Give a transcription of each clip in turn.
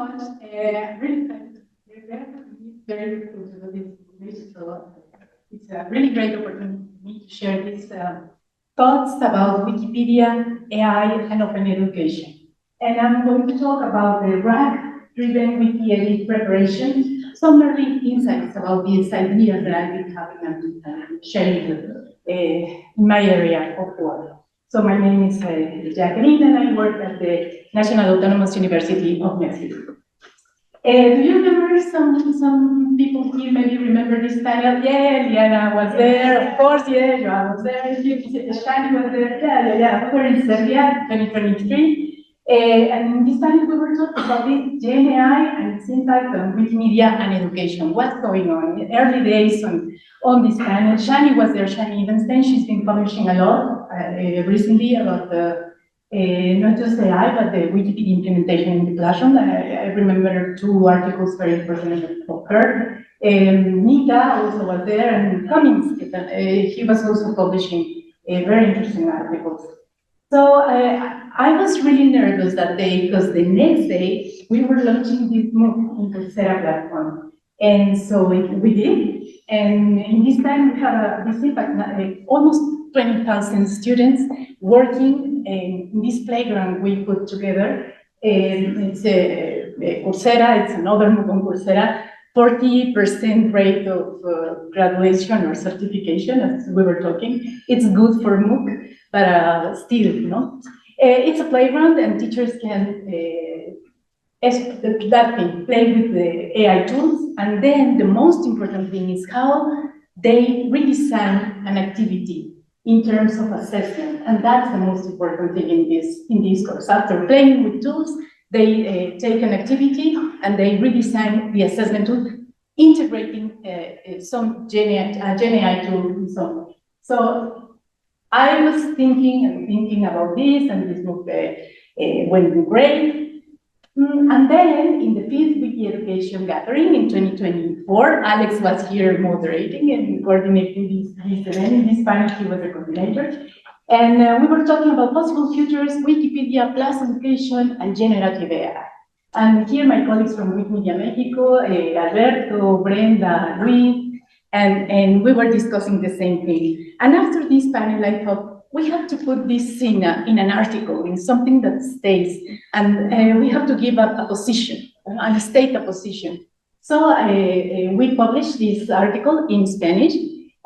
much. Really thank you. Very difficult to do this, so it's a really great opportunity for me to share these thoughts about Wikipedia, AI, and open education. And I'm going to talk about the RAG-driven wiki edit preparation, some early insights about these ideas that I've been having and sharing in my area of work. So my name is Jackeline, and I work at the National Autonomous University of Mexico. Do you remember some people here maybe remember this panel? Yeah, Liana was there, of course, yeah, Joan was there, Shani was there, yeah, we were in Serbia, 2023. And in this panel we were talking about this Gen AI and its impact on Wikimedia and education. What's going on? In early days on this panel, Shani was there, Shani Evenstein, she's been publishing a lot recently about the not just AI, but the Wikipedia implementation in the classroom. I remember 2 articles very important of her. Nika also was there, and Cummings, he was also publishing very interesting articles. So I was really nervous that day because the next day we were launching this MOOC in Coursera platform. And so we did. And in this time we had this impact, almost 20,000 students working in this playground we put together. It's Coursera, it's another MOOC on Coursera, 40% rate of graduation or certification, as we were talking. It's good for MOOC, but still, you know. It's a playground and teachers can play with the AI tools. And then the most important thing is how they redesign an activity in terms of assessment, and that's the most important thing in this course. After playing with tools, they take an activity and they redesign the assessment tool, integrating some Gen AI tool and so on. So I was thinking about this, and this book went great. And then in the 5th Wiki Education Gathering in 2024, Alex was here moderating and coordinating this event. In this panel, he was the coordinator. And we were talking about possible futures, Wikipedia plus education and generative AI. And here my colleagues from Wikimedia Mexico, Alberto, Brenda, Luis, and we were discussing the same thing. And after this panel, I thought, we have to put this in an article, in something that stays, and we have to give up a position, and state a position. So we published this article in Spanish,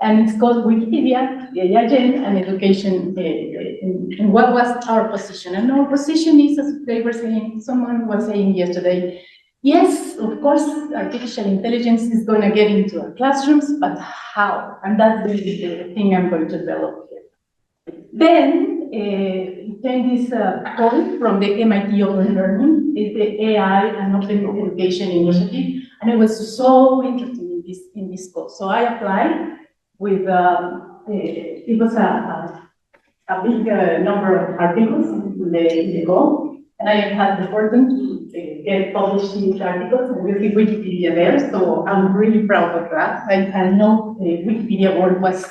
and it's called Wikipedia, and Education, and what was our position? And our position is, as they were saying, someone was saying yesterday, yes, of course, artificial intelligence is going to get into our classrooms, but how? And that's the thing I'm going to develop here. Then came this call from the MIT Open Learning, it's the AI and Open Education Initiative, and I was so interested in this course. So I applied with, it was a big number of articles in the goal, and I had the fortune to get published these articles and with Wikipedia there, so I'm really proud of that. I know the Wikipedia board was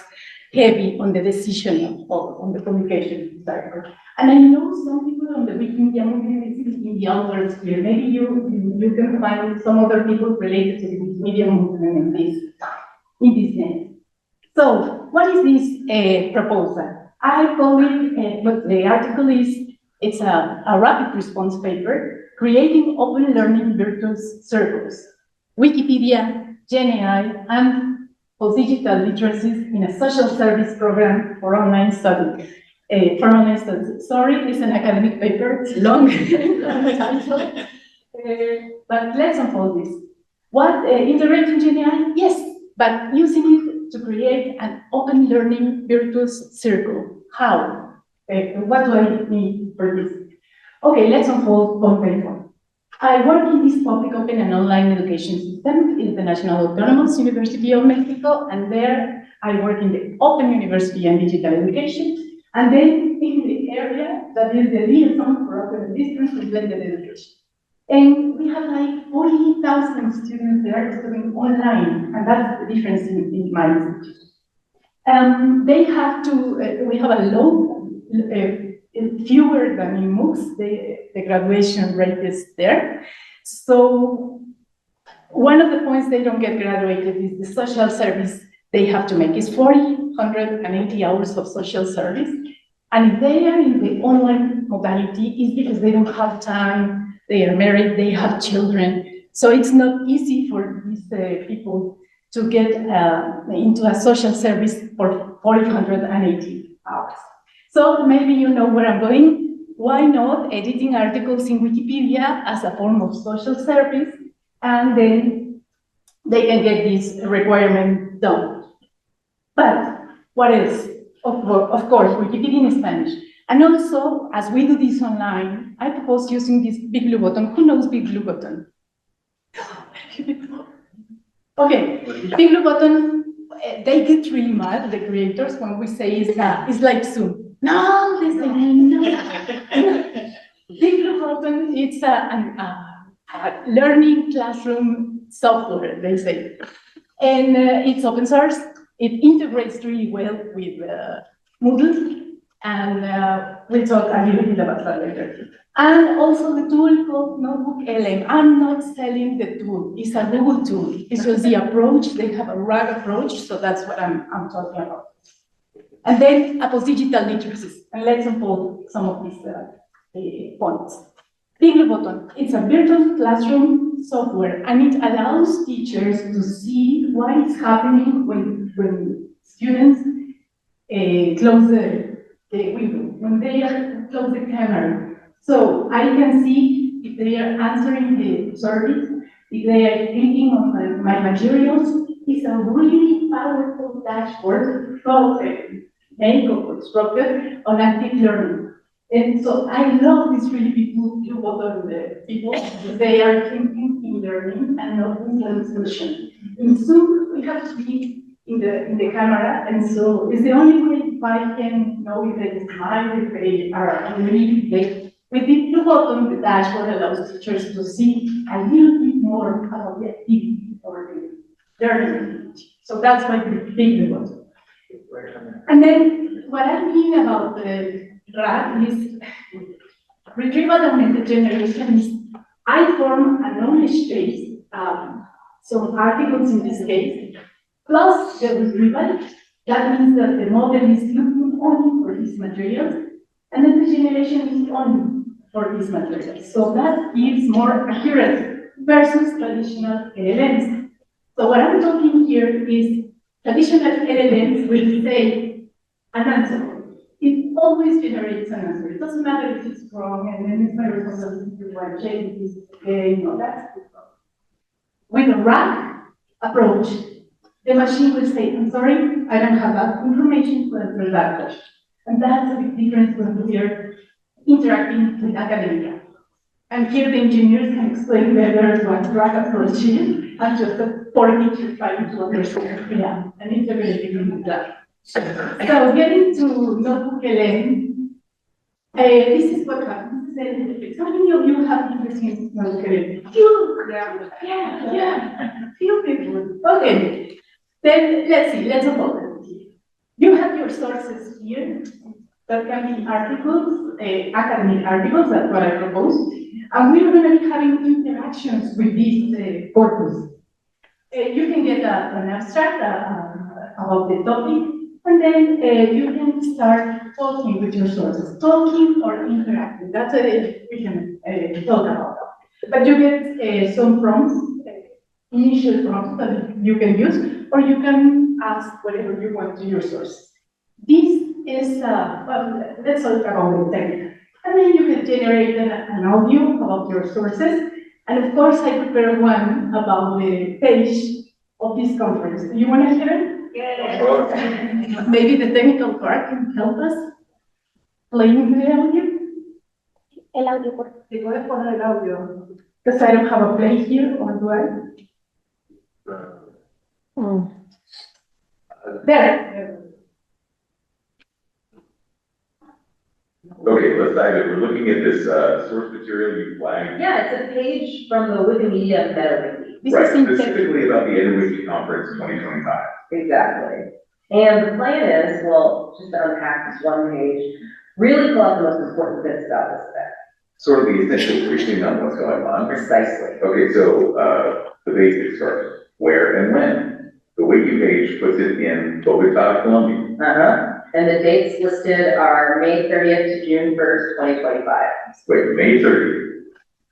heavy on the decision on the publication of this article. And I know some people on the Wikimedia movement in the authors here. Maybe you can find some other people related to the Wikimedia movement in this name. So what is this proposal? I call it, what the article is, it's a rapid response paper, creating open learning virtuous circles, Wikipedia, Gen AI, and digital literacies in a social service program for online studies. Sorry, it's an academic paper, it's long, but let's unfold this. What, integrating Gen AI? Yes, but using it to create an open learning virtuous circle. How? What do I need for this? Okay, let's unfold one by one. I work in this public open and online education system in the National Autonomous University of Mexico, and there I work in the Open University and Digital Education, and then in the area that is the liaison for open and distance and blended education. And we have like 40,000 students there studying online, and that's the difference in my institution. They have to, we have a low, fewer than in MOOCs, the graduation rate is there. So one of the points they don't get graduated is the social service they have to make. It's 480 hours of social service. And if they are in the online modality, it's because they don't have time, they are married, they have children. So it's not easy for these people to get into a social service for 480 hours. So maybe you know where I'm going. Why not editing articles in Wikipedia as a form of social service, and then they can get this requirement done. But what else? Of course, Wikipedia in Spanish. And also, as we do this online, I propose using this big blue button. Who knows big blue button? Okay, big blue button, they get really mad, the creators, when we say it's like Zoom. No, they say no. Big blue button, it's a learning classroom software, they say. And it's open source. It integrates really well with Moodle, and we'll talk a little bit about that later. And also the tool called Notebook LM. I'm not selling the tool. It's a Google tool. It's just the approach. They have a RAG approach, so that's what I'm talking about. And then about digital literacy. And let's unfold some of these points. Big Blue Button. It's a virtual classroom software, and it allows teachers to see what is happening when students close the window, when they close the camera. So I can see if they are answering the survey, if they are clicking on my materials. It's a really powerful dashboard constructed on active learning. And so I love this really people because they are thinking in learning and not in transmission. In Zoom, we have to be in the camera, and so it's the only way if I can know if they smile, if they are really. With the blue button, the dashboard allows teachers to see a little bit more about the activity or the learning. So that's my big blue button. And then what I mean about the RAG is retrieval augmented generation is I form a knowledge base, some articles in this case, plus the retrieval. That means that the model is looking only for these materials, and then the generation is only for these materials. So that gives more accurate versus traditional LLMs. So what I'm talking here is traditional LLMs will say an answer. It always generates an answer. It doesn't matter if it's wrong, and then it's my responsibility to check if it's okay, that's the problem. With a RAG approach, the machine will say, I'm sorry, I don't have that information to answer that question. And that's a big difference when we are interacting with academia. And here the engineers can explain better what RAG approach is, and just a poor teacher trying to understand, and integrating into that. So getting to Notebook LM, this is what happens. How many of you have interest in Notebook LM? Few people. Okay. Then let's see, let's unfold it. You have your sources here. That can be articles, academic articles, that's what I propose. And we're going to be having interactions with this corpus. You can get an abstract about the topic, and then you can start talking with your sources, talking or interacting. That's what we can talk about. But you get some prompts, initial prompts that you can use, or you can ask whatever you want to your sources. This is, well, let's talk about the technique. And then you can generate an audio about your sources. And of course, I prepared one about the page of this conference. Do you want to hear it? Yeah. Maybe the technical part can help us playing the audio? El audio, por favor. ¿Te puedes poner el audio? Because I don't have a play here, or do I? There. Okay, let's dive in. We're looking at this source material you flagged. Yeah, it's a page from the Wikimedia meta-wiki. Right, specifically about the EduWiki conference 2025. Exactly. And the plan is, well, just to unpack this one page, really pull out the most important bits about this event. sort of the essential briefing on what's going on. Precisely. Okay, so, the basics first, where and when? The wiki page puts it in Bogota, Colombia. And the dates listed are May 30th to June 1st, 2025. Wait, May 30th.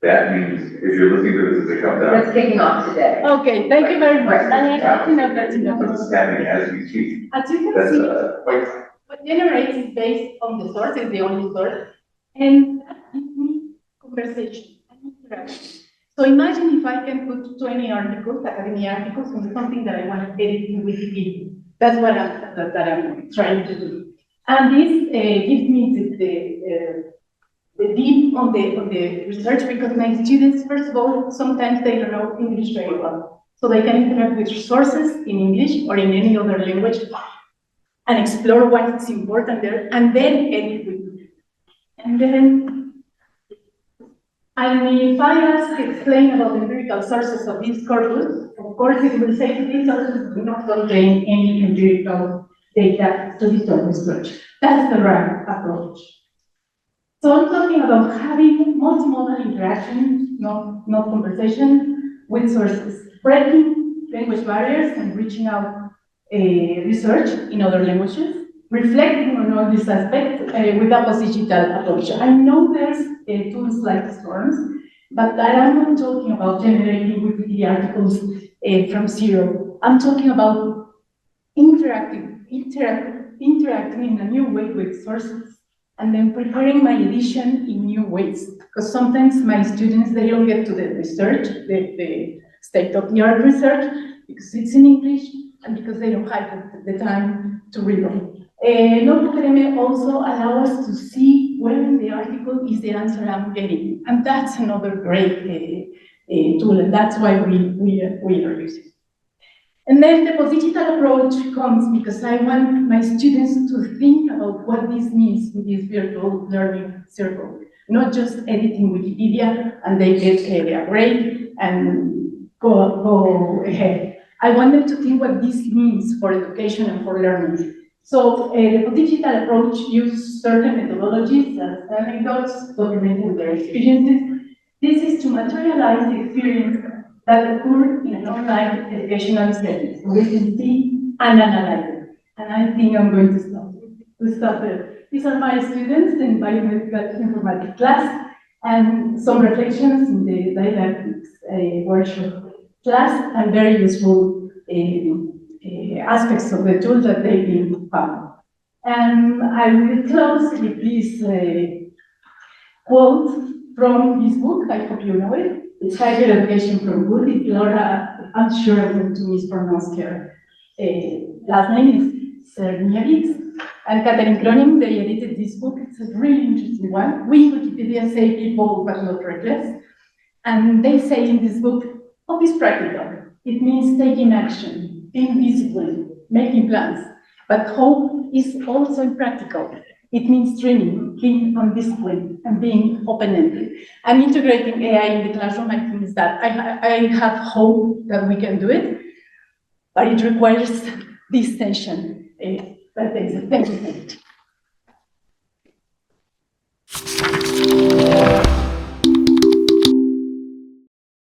That means if you're listening to this as it comes out. That's kicking off today. Okay, thank you very much. Wow. That's enough. This is happening as we speak. As you can That's, see, quite, what generates is based on the source, is the only source, and that gives me conversation and interaction. So imagine if I can put 20 articles, academic articles, on something that I want to edit in Wikipedia. That's what I'm trying to do. And this gives me the deep on the research, because my students, first of all, sometimes they don't know English very well. So they can interact with resources in English or in any other language and explore what's important there, and then edit with it. And then, if I explain about the empirical sources of this corpus, of course it will say these sources do not contain any empirical data to this research. That's the right approach. So I'm talking about having multimodal interaction, not conversation, with sources, breaking language barriers and reaching out research in other languages, reflecting on all these aspects with a post-digital approach. I know there's tools like Storms, but I'm not talking about generating Wikipedia articles from zero. I'm talking about interacting in a new way with sources, and then preparing my edition in new ways. Because sometimes my students, they don't get to the research, the state-of-the-art research, because it's in English, and because they don't have the time to read them. NoteBook also allow us to see where in the article is the answer I'm getting. And that's another great tool, and that's why we are using it. And then the post-digital approach comes because I want my students to think about what this means with this virtual learning circle, not just editing Wikipedia and they get a grade and go ahead. I want them to think what this means for education and for learning. So the post-digital approach uses certain methodologies as anecdotes, documenting their experiences. This is to materialize the experience that occur in an online educational setting. So we can see and analyze it. And I think I'm going to stop there. These are my students in biomedical informatics class, and some reflections in the didactics workshop class, and very useful aspects of the tool that they've been found. And I will close with this quote from this book. I hope you know it. It's Higher Education for Good. It's Laura, I'm sure I'm going to mispronounce her last name is Cerniewicz, and Catherine Cronin. They edited this book. It's a really interesting one. We in Wikipedia say people but not reckless. And they say in this book, hope is practical. It means taking action, being disciplined, making plans. But hope is also impractical. It means training, being undisciplined, and being open-ended. And integrating AI in the classroom, I think, is that I have hope that we can do it, but it requires this tension. Thank you.